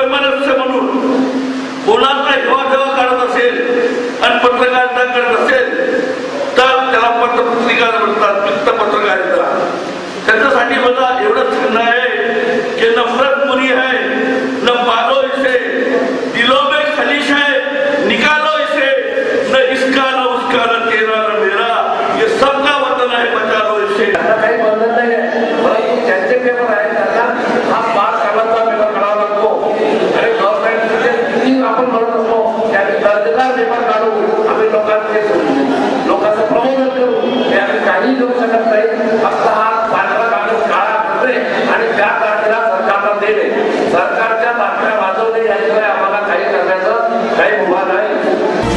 वैमनस्य म्हणून कोणाचा हेवा काढत असेल आणि पत्रकारिता करत असेल तर त्याला पत्रपत्रिका म्हणतात, पित्त पत्रकारिता. त्याच्यासाठी मला एवढंच म्हणणं आहे की नफरत बुरी है, न पालो इसे, दिलों में खलिश है, निकालो इसे, न इसका न उसका न तेरा न मेरा, ये सबका वतन है, बचा लो इसे. काही बंधन नाही आहे, परंतु ज्यांचे पेपर आहेत त्यांना हा 5 सालांचा पेपर काढावा लागतो आणि गव्हर्नमेंटचे किती आपण म्हणत असतो त्याने दर्जेदार पेपर काढू, आम्ही लोकांचं प्रबोधन करू, हे आम्ही काही करू शकत नाही. फक्त हा पांढरा कागद काळा करणे आणि त्या तारखेला सरकारला देणे, सरकारच्या बातम्या वाजवणे याशिवाय आम्हाला काही करण्याचं काही मुभा नाही.